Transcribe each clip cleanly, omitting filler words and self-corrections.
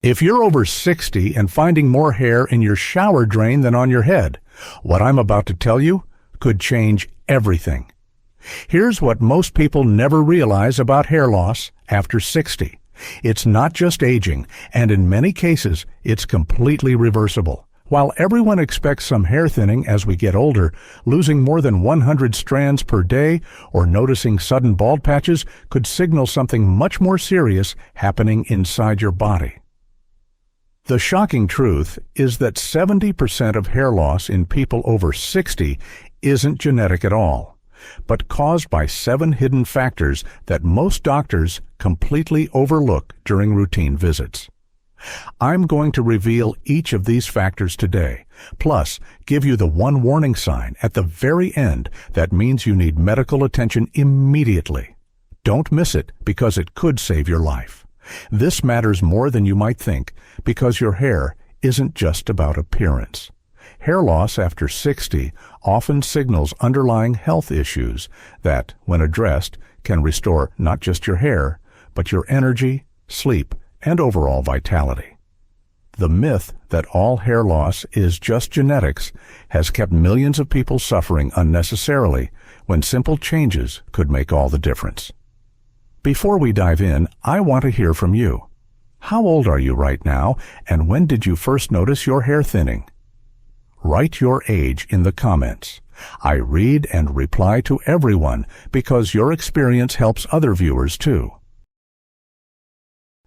If you're over 60 and finding more hair in your shower drain than on your head, what I'm about to tell you could change everything. Here's what most people never realize about hair loss after 60. It's not just aging, and in many cases, it's completely reversible. While everyone expects some hair thinning as we get older, losing more than 100 strands per day or noticing sudden bald patches could signal something much more serious happening inside your body. The shocking truth is that 70% of hair loss in people over 60 isn't genetic at all, but caused by 7 hidden factors that most doctors completely overlook during routine visits. I'm going to reveal each of these factors today, plus give you the one warning sign at the very end that means you need medical attention immediately. Don't miss it because it could save your life. This matters more than you might think because your hair isn't just about appearance. Hair loss after 60 often signals underlying health issues that, when addressed, can restore not just your hair, but your energy, sleep, and overall vitality. The myth that all hair loss is just genetics has kept millions of people suffering unnecessarily when simple changes could make all the difference. Before we dive in, I want to hear from you. How old are you right now, and when did you first notice your hair thinning? Write your age in the comments. I read and reply to everyone because your experience helps other viewers too.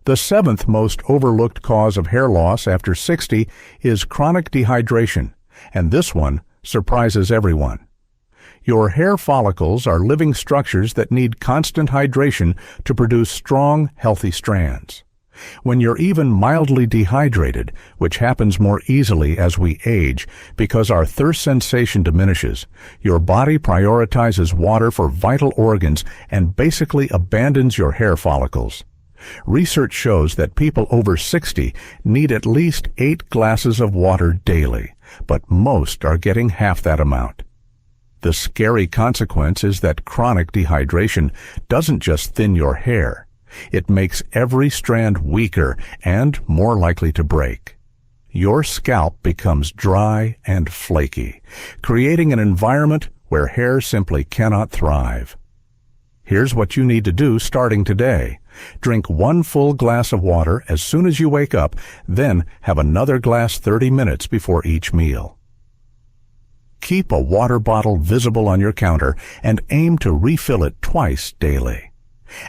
The 7th most overlooked cause of hair loss after 60 is chronic dehydration, and this one surprises everyone. Your hair follicles are living structures that need constant hydration to produce strong, healthy strands. When you're even mildly dehydrated, which happens more easily as we age because our thirst sensation diminishes, your body prioritizes water for vital organs and basically abandons your hair follicles. Research shows that people over 60 need at least 8 glasses of water daily, but most are getting half that amount. The scary consequence is that chronic dehydration doesn't just thin your hair. It makes every strand weaker and more likely to break. Your scalp becomes dry and flaky, creating an environment where hair simply cannot thrive. Here's what you need to do starting today. Drink 1 full glass of water as soon as you wake up, then have another glass 30 minutes before each meal. Keep a water bottle visible on your counter and aim to refill it twice daily.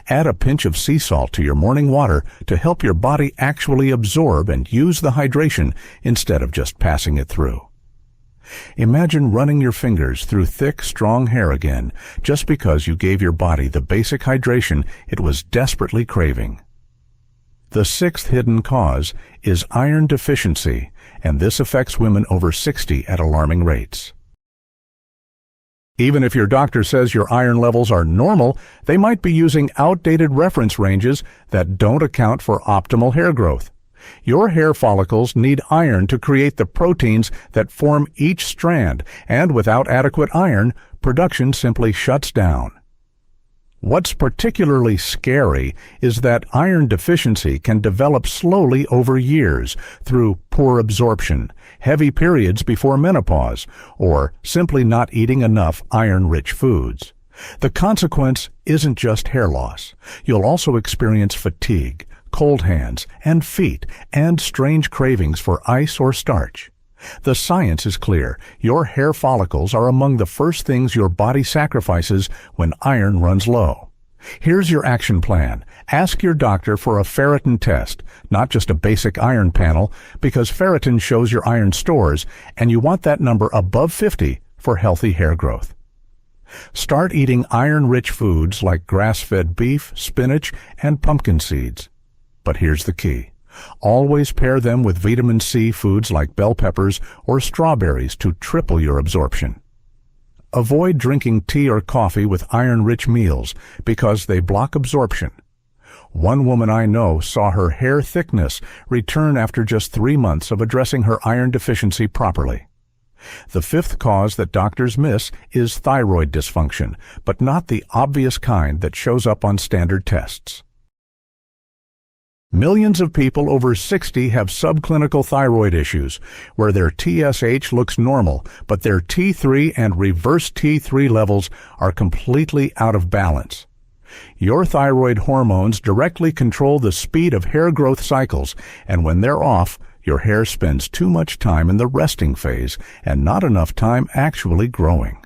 Add a pinch of sea salt to your morning water to help your body actually absorb and use the hydration instead of just passing it through. Imagine running your fingers through thick, strong hair again just because you gave your body the basic hydration it was desperately craving. The 6th hidden cause is iron deficiency, and this affects women over 60 at alarming rates. Even if your doctor says your iron levels are normal, they might be using outdated reference ranges that don't account for optimal hair growth. Your hair follicles need iron to create the proteins that form each strand, and without adequate iron, production simply shuts down. What's particularly scary is that iron deficiency can develop slowly over years through poor absorption, heavy periods before menopause, or simply not eating enough iron-rich foods. The consequence isn't just hair loss. You'll also experience fatigue, cold hands and feet, and strange cravings for ice or starch. The science is clear. Your hair follicles are among the first things your body sacrifices when iron runs low. Here's your action plan. Ask your doctor for a ferritin test, not just a basic iron panel, because ferritin shows your iron stores, and you want that number above 50 for healthy hair growth. Start eating iron-rich foods like grass-fed beef, spinach, and pumpkin seeds. But here's the key. Always pair them with vitamin C foods like bell peppers or strawberries to triple your absorption. Avoid drinking tea or coffee with iron-rich meals because they block absorption. One woman I know saw her hair thickness return after just 3 months of addressing her iron deficiency properly. The 5th cause that doctors miss is thyroid dysfunction, but not the obvious kind that shows up on standard tests. Millions of people over 60 have subclinical thyroid issues, where their TSH looks normal, but their T3 and reverse T3 levels are completely out of balance. Your thyroid hormones directly control the speed of hair growth cycles, and when they're off, your hair spends too much time in the resting phase and not enough time actually growing.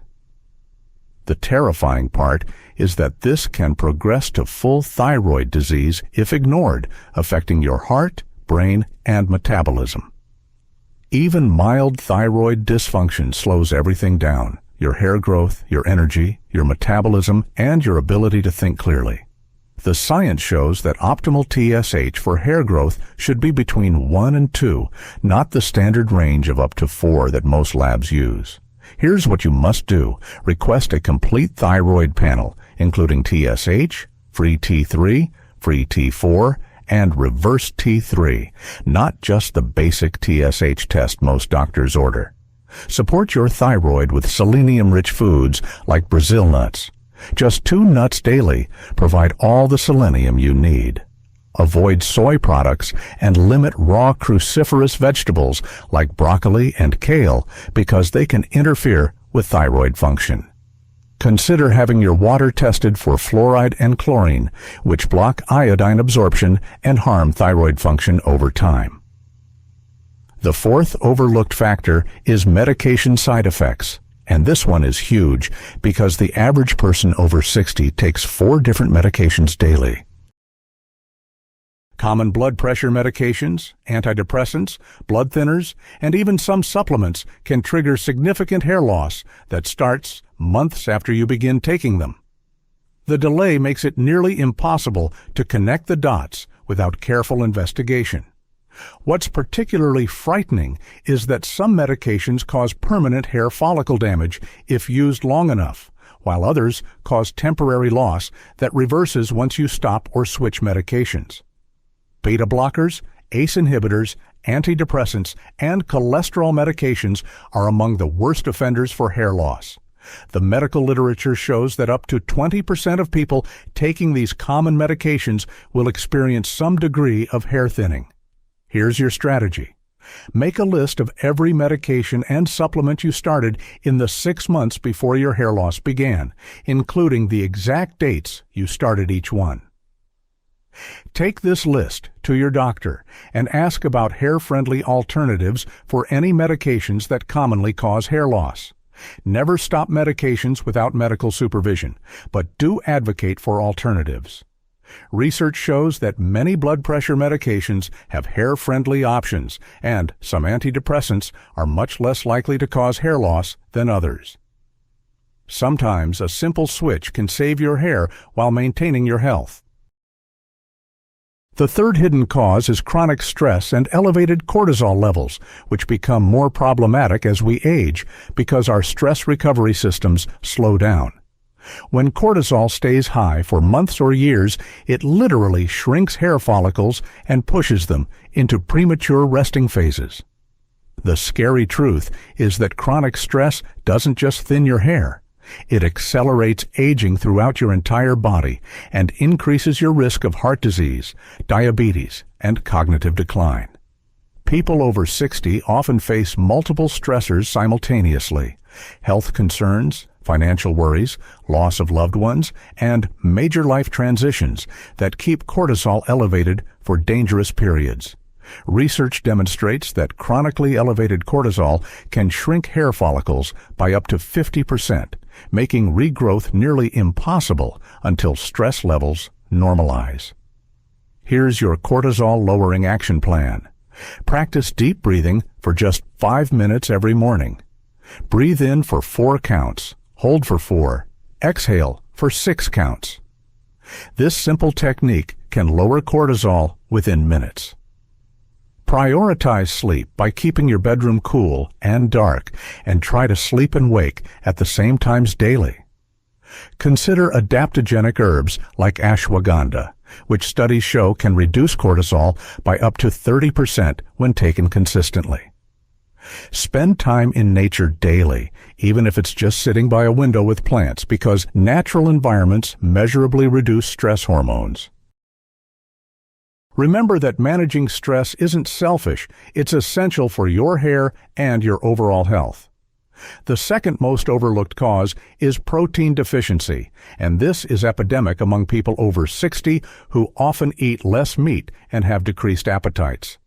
The terrifying part is that this can progress to full thyroid disease if ignored, affecting your heart, brain, and metabolism. Even mild thyroid dysfunction slows everything down: your hair growth, your energy, your metabolism, and your ability to think clearly. The science shows that optimal TSH for hair growth should be between 1 and 2, not the standard range of up to 4 that most labs use. Here's what you must do. Request a complete thyroid panel, including TSH, free T3, free T4, and reverse T3, not just the basic TSH test most doctors order. Support your thyroid with selenium-rich foods like Brazil nuts. Just 2 nuts daily provide all the selenium you need. Avoid soy products and limit raw cruciferous vegetables like broccoli and kale because they can interfere with thyroid function. Consider having your water tested for fluoride and chlorine, which block iodine absorption and harm thyroid function over time. The fourth overlooked factor is medication side effects, and this one is huge because the average person over 60 takes 4 different medications daily. Common blood pressure medications, antidepressants, blood thinners, and even some supplements can trigger significant hair loss that starts months after you begin taking them. The delay makes it nearly impossible to connect the dots without careful investigation. What's particularly frightening is that some medications cause permanent hair follicle damage if used long enough, while others cause temporary loss that reverses once you stop or switch medications. Beta blockers, ACE inhibitors, antidepressants, and cholesterol medications are among the worst offenders for hair loss. The medical literature shows that up to 20% of people taking these common medications will experience some degree of hair thinning. Here's your strategy. Make a list of every medication and supplement you started in the 6 months before your hair loss began, including the exact dates you started each one. Take this list to your doctor and ask about hair-friendly alternatives for any medications that commonly cause hair loss. Never stop medications without medical supervision, but do advocate for alternatives. Research shows that many blood pressure medications have hair-friendly options, and some antidepressants are much less likely to cause hair loss than others. Sometimes a simple switch can save your hair while maintaining your health. The third hidden cause is chronic stress and elevated cortisol levels, which become more problematic as we age because our stress recovery systems slow down. When cortisol stays high for months or years, it literally shrinks hair follicles and pushes them into premature resting phases. The scary truth is that chronic stress doesn't just thin your hair. It accelerates aging throughout your entire body and increases your risk of heart disease, diabetes, and cognitive decline. People over 60 often face multiple stressors simultaneously: health concerns, financial worries, loss of loved ones, and major life transitions that keep cortisol elevated for dangerous periods. Research demonstrates that chronically elevated cortisol can shrink hair follicles by up to 50%, making regrowth nearly impossible until stress levels normalize. Here's your cortisol-lowering action plan. Practice deep breathing for just 5 minutes every morning. Breathe in for 4 counts, hold for 4, exhale for 6 counts. This simple technique can lower cortisol within minutes. Prioritize sleep by keeping your bedroom cool and dark, and try to sleep and wake at the same times daily. Consider adaptogenic herbs like ashwagandha, which studies show can reduce cortisol by up to 30% when taken consistently. Spend time in nature daily, even if it's just sitting by a window with plants, because natural environments measurably reduce stress hormones. Remember that managing stress isn't selfish, it's essential for your hair and your overall health. The second most overlooked cause is protein deficiency, and this is epidemic among people over 60 who often eat less meat and have decreased appetites.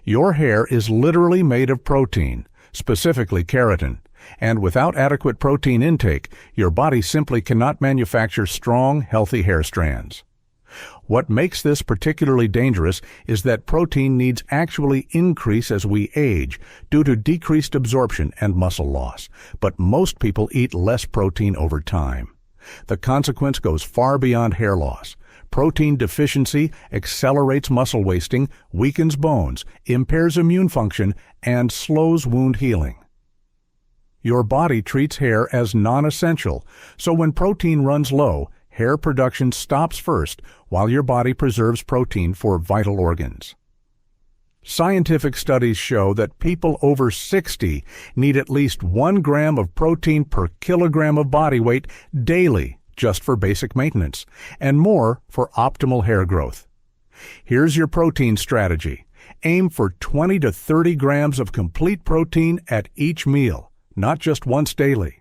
Your hair is literally made of protein, specifically keratin, and without adequate protein intake, your body simply cannot manufacture strong, healthy hair strands. What makes this particularly dangerous is that protein needs actually increase as we age due to decreased absorption and muscle loss, but most people eat less protein over time. The consequence goes far beyond hair loss. Protein deficiency accelerates muscle wasting, weakens bones, impairs immune function, and slows wound healing. Your body treats hair as non-essential, so when protein runs low, hair production stops first while your body preserves protein for vital organs. Scientific studies show that people over 60 need at least 1 gram of protein per kilogram of body weight daily just for basic maintenance, and more for optimal hair growth. Here's your protein strategy. Aim for 20 to 30 grams of complete protein at each meal, not just once daily.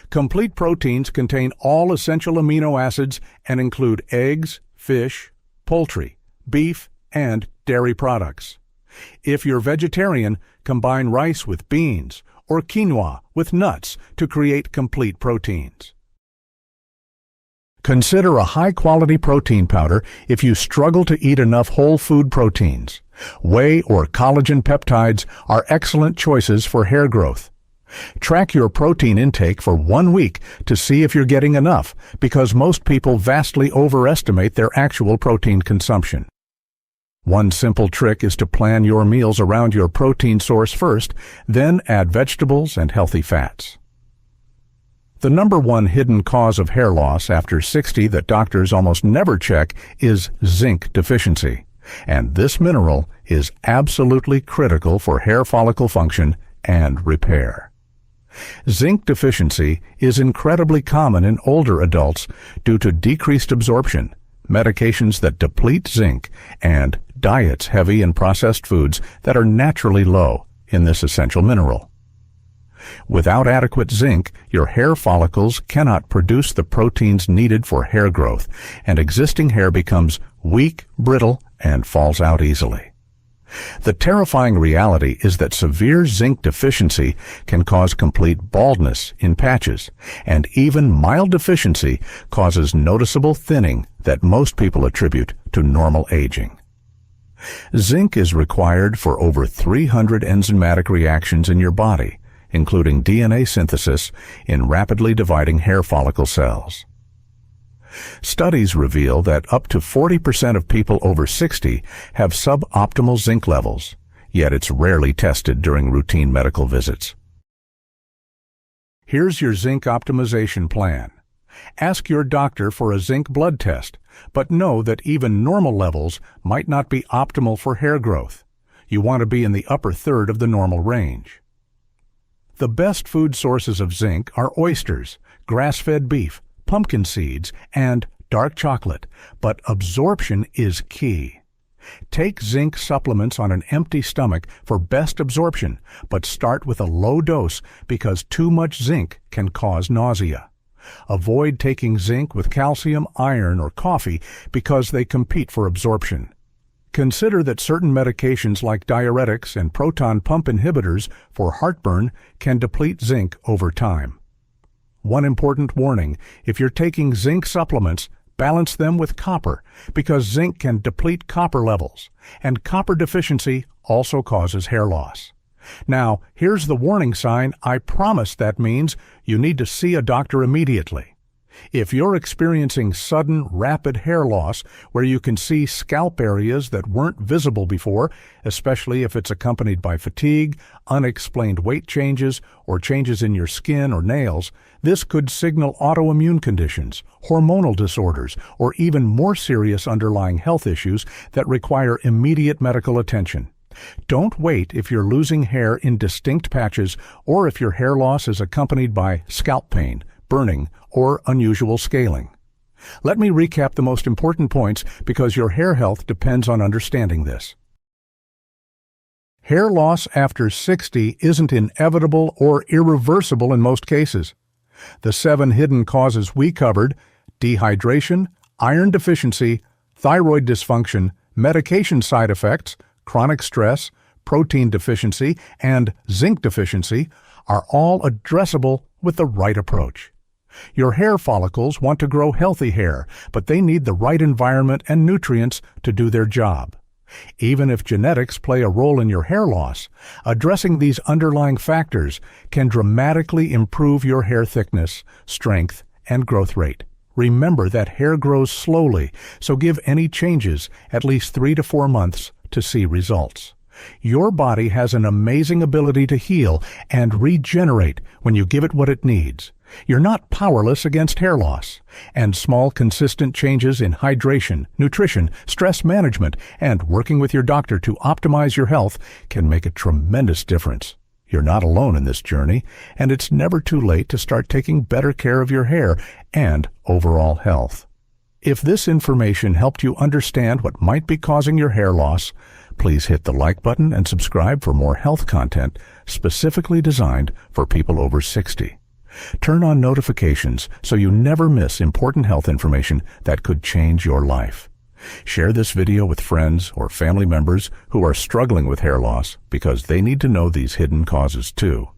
Complete proteins contain all essential amino acids and include eggs, fish, poultry, beef, and dairy products. If you're vegetarian, combine rice with beans or quinoa with nuts to create complete proteins. Consider a high-quality protein powder if you struggle to eat enough whole food proteins. Whey or collagen peptides are excellent choices for hair growth. Track your protein intake for 1 week to see if you're getting enough, because most people vastly overestimate their actual protein consumption. One simple trick is to plan your meals around your protein source first, then add vegetables and healthy fats. The number one hidden cause of hair loss after 60 that doctors almost never check is zinc deficiency, and this mineral is absolutely critical for hair follicle function and repair. Zinc deficiency is incredibly common in older adults due to decreased absorption, medications that deplete zinc, and diets heavy in processed foods that are naturally low in this essential mineral. Without adequate zinc, your hair follicles cannot produce the proteins needed for hair growth, and existing hair becomes weak, brittle, and falls out easily. The terrifying reality is that severe zinc deficiency can cause complete baldness in patches, and even mild deficiency causes noticeable thinning that most people attribute to normal aging. Zinc is required for over 300 enzymatic reactions in your body, including DNA synthesis in rapidly dividing hair follicle cells. Studies reveal that up to 40% of people over 60 have suboptimal zinc levels, yet it's rarely tested during routine medical visits. Here's your zinc optimization plan. Ask your doctor for a zinc blood test, but know that even normal levels might not be optimal for hair growth. You want to be in the upper third of the normal range. The best food sources of zinc are oysters, grass-fed beef, pumpkin seeds, and dark chocolate, but absorption is key. Take zinc supplements on an empty stomach for best absorption, but start with a low dose because too much zinc can cause nausea. Avoid taking zinc with calcium, iron, or coffee because they compete for absorption. Consider that certain medications like diuretics and proton pump inhibitors for heartburn can deplete zinc over time. One important warning: if you're taking zinc supplements, balance them with copper, because zinc can deplete copper levels, and copper deficiency also causes hair loss. Now, here's the warning sign I promise that means you need to see a doctor immediately. If you're experiencing sudden, rapid hair loss where you can see scalp areas that weren't visible before, especially if it's accompanied by fatigue, unexplained weight changes, or changes in your skin or nails, this could signal autoimmune conditions, hormonal disorders, or even more serious underlying health issues that require immediate medical attention. Don't wait if you're losing hair in distinct patches or if your hair loss is accompanied by scalp pain, burning, or unusual scaling. Let me recap the most important points because your hair health depends on understanding this. Hair loss after 60 isn't inevitable or irreversible in most cases. The 7 hidden causes we covered, dehydration, iron deficiency, thyroid dysfunction, medication side effects, chronic stress, protein deficiency, and zinc deficiency, are all addressable with the right approach. Your hair follicles want to grow healthy hair, but they need the right environment and nutrients to do their job. Even if genetics play a role in your hair loss, addressing these underlying factors can dramatically improve your hair thickness, strength, and growth rate. Remember that hair grows slowly, so give any changes at least 3 to 4 months to see results. Your body has an amazing ability to heal and regenerate when you give it what it needs. You're not powerless against hair loss, and small consistent changes in hydration, nutrition, stress management, and working with your doctor to optimize your health can make a tremendous difference. You're not alone in this journey, and it's never too late to start taking better care of your hair and overall health. If this information helped you understand what might be causing your hair loss, please hit the like button and subscribe for more health content specifically designed for people over 60. Turn on notifications so you never miss important health information that could change your life. Share this video with friends or family members who are struggling with hair loss because they need to know these hidden causes too.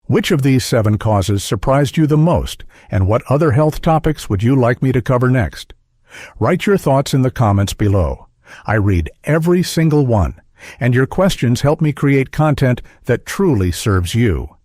Which of these 7 causes surprised you the most, and what other health topics would you like me to cover next? Write your thoughts in the comments below. I read every single one, and your questions help me create content that truly serves you.